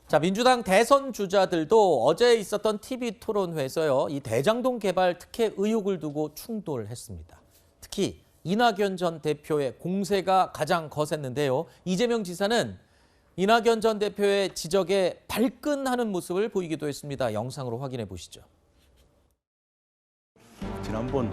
자, 민주당 대선 주자들도 어제 있었던 TV 토론회에서요, 이 대장동 개발 특혜 의혹을 두고 충돌했습니다. 특히 이낙연 전 대표의 공세가 가장 거셌는데요. 이재명 지사는 이낙연 전 대표의 지적에 발끈하는 모습을 보이기도 했습니다. 영상으로 확인해 보시죠. 지난번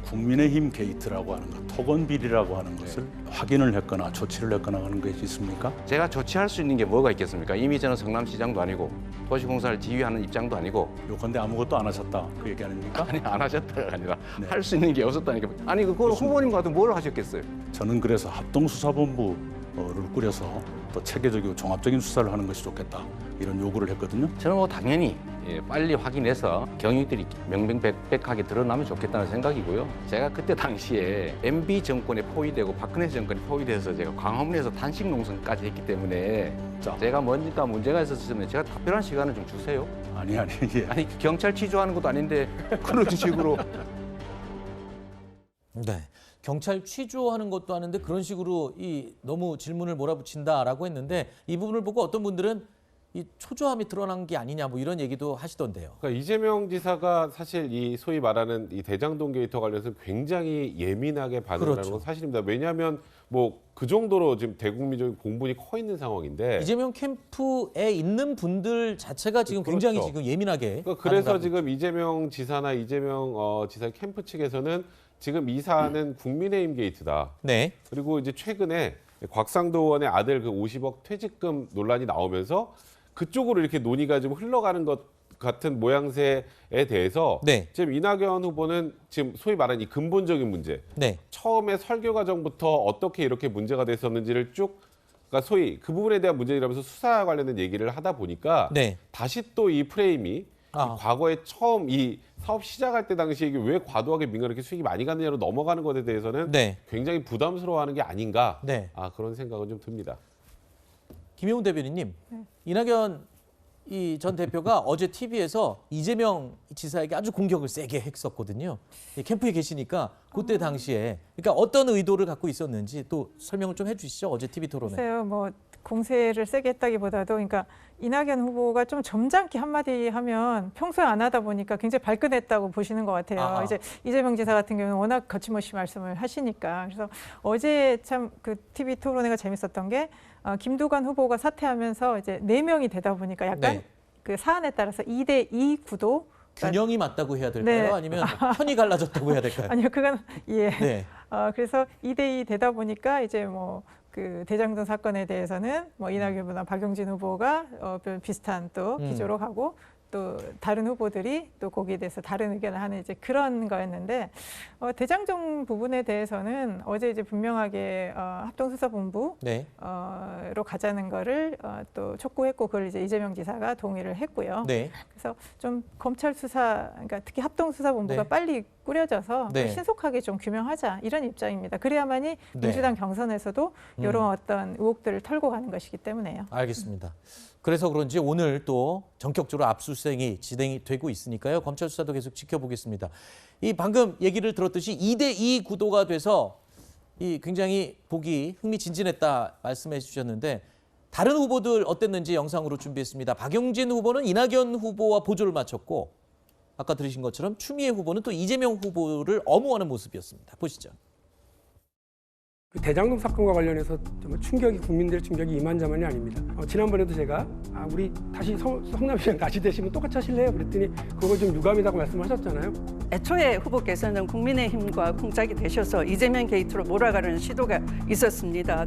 국민의힘 게이트라고 하는 것, 토건 비리라고 하는 것을 확인을 했거나 조치를 했거나 하는 것이 있습니까? 제가 조치할 수 있는 게 뭐가 있겠습니까? 이미 저는 성남시장도 아니고 도시공사를 지휘하는 입장도 아니고. 요컨대 아무것도 안 하셨다, 그 얘기 아닙니까? 아니, 안 하셨다가 아니라 네. 할 수 있는 게 없었다니까. 아니, 그걸 후보님 같은 뭘 하셨겠어요? 저는 그래서 합동수사본부를 꾸려서 또 체계적이고 종합적인 수사를 하는 것이 좋겠다, 이런 요구를 했거든요. 저는 뭐 당연히 빨리 확인해서 경위들이 명명백백하게 드러나면 좋겠다는 생각이고요. 제가 그때 당시에 MB 정권에 포위되고 박근혜 정권에 포위돼서 제가 광화문에서 단식 농성까지 했기 때문에 제가 뭔가 문제가 있었으면 제가 답변할 시간을 좀 주세요. 아니, 예. 아니, 경찰 취조하는 것도 아닌데 그런 식으로. 네, 경찰 취조하는 것도 아닌데 그런 식으로 너무 질문을 몰아붙인다라고 했는데, 이 부분을 보고 어떤 분들은 이 초조함이 드러난 게 아니냐, 뭐 이런 얘기도 하시던데요. 그러니까 이재명 지사가 사실 이 소위 말하는 이 대장동 게이트와 관련해서 굉장히 예민하게 반응하는 그렇죠. 건 사실입니다. 왜냐하면 뭐 그 정도로 지금 대국민적인 공분이 커 있는 상황인데. 이재명 캠프에 있는 분들 자체가 지금 그렇죠. 굉장히 지금 예민하게. 그러니까 그래서 반응하고 지금 이재명 지사나 이재명 지사의 캠프 측에서는 지금 이 사안은 국민의힘 게이트다. 네. 그리고 이제 최근에 곽상도 의원의 아들 그 50억 퇴직금 논란이 나오면서 그쪽으로 이렇게 논의가 좀 흘러가는 것 같은 모양새에 대해서 네. 지금 이낙연 후보는 지금 소위 말하는 이 근본적인 문제, 네. 처음에 설교 과정부터 어떻게 이렇게 문제가 됐었는지를 쭉, 그러니까 소위 그 부분에 대한 문제라면서 수사 관련된 얘기를 하다 보니까 네. 다시 또 이 프레임이 이 과거에 처음 이 사업 시작할 때 당시에 이게 왜 과도하게 민간 이렇게 수익이 많이 갔느냐로 넘어가는 것에 대해서는 네. 굉장히 부담스러워하는 게 아닌가, 네. 그런 생각은 좀 듭니다. 김용훈 대변인님, 이낙연 전 대표가 어제 TV에서 이재명 지사에게 아주 공격을 세게 했었거든요. 캠프에 계시니까 그때 당시에, 그러니까 어떤 의도를 갖고 있었는지 또 설명을 좀 해주시죠. 어제 TV 토론에. 글쎄요, 뭐 공세를 세게 했다기보다도, 그러니까 이낙연 후보가 좀 점잖게 한마디 하면 평소에 안 하다 보니까 굉장히 발끈했다고 보시는 것 같아요. 아하. 이제 이재명 지사 같은 경우는 워낙 거침없이 말씀을 하시니까. 그래서 어제 참 그 TV 토론회가 재밌었던 게, 김두관 후보가 사퇴하면서 이제 4명이 되다 보니까 약간 네. 그 사안에 따라서 2대2 구도. 균형이 맞다고 해야 될까요? 네. 아니면 편이 갈라졌다고 해야 될까요? 아니요, 그건 예. 네. 그래서 2대2 되다 보니까 이제 뭐 그 대장동 사건에 대해서는 뭐 이낙연 후보나 박용진 후보가 비슷한 또 기조로 가고, 또 다른 후보들이 또 거기에 대해서 다른 의견을 하는 이제 그런 거였는데, 대장동 부분에 대해서는 어제 이제 분명하게 합동수사본부 네. 로 가자는 거를 또 촉구했고, 그걸 이제 이재명 지사가 동의를 했고요. 네. 그래서 좀 검찰 수사, 그러니까 특히 합동수사본부가 네. 빨리 꾸려져서 네. 신속하게 좀 규명하자, 이런 입장입니다. 그래야만이 네. 민주당 경선에서도 이런 어떤 의혹들을 털고 가는 것이기 때문에요. 알겠습니다. 그래서 그런지 오늘 또 전격적으로 압수수색이 진행이 되고 있으니까요. 검찰 수사도 계속 지켜보겠습니다. 이 방금 얘기를 들었듯이 2대2 구도가 돼서 굉장히 보기 흥미진진했다 말씀해 주셨는데, 다른 후보들 어땠는지 영상으로 준비했습니다. 박용진 후보는 이낙연 후보와 보조를 맞췄고, 아까 들으신 것처럼 추미애 후보는 또 이재명 후보를 엄호하는 모습이었습니다. 보시죠. 그 대장동 사건과 관련해서 정말 국민들의 충격이 이만저만이 아닙니다. 지난번에도 제가 우리 다시 성남시장 다시 되시면 똑같이 하실래요? 그랬더니 그거 좀 유감이라고 말씀하셨잖아요. 애초에 후보께서는 국민의힘과 공작이 되셔서 이재명 게이트로 몰아가려는 시도가 있었습니다.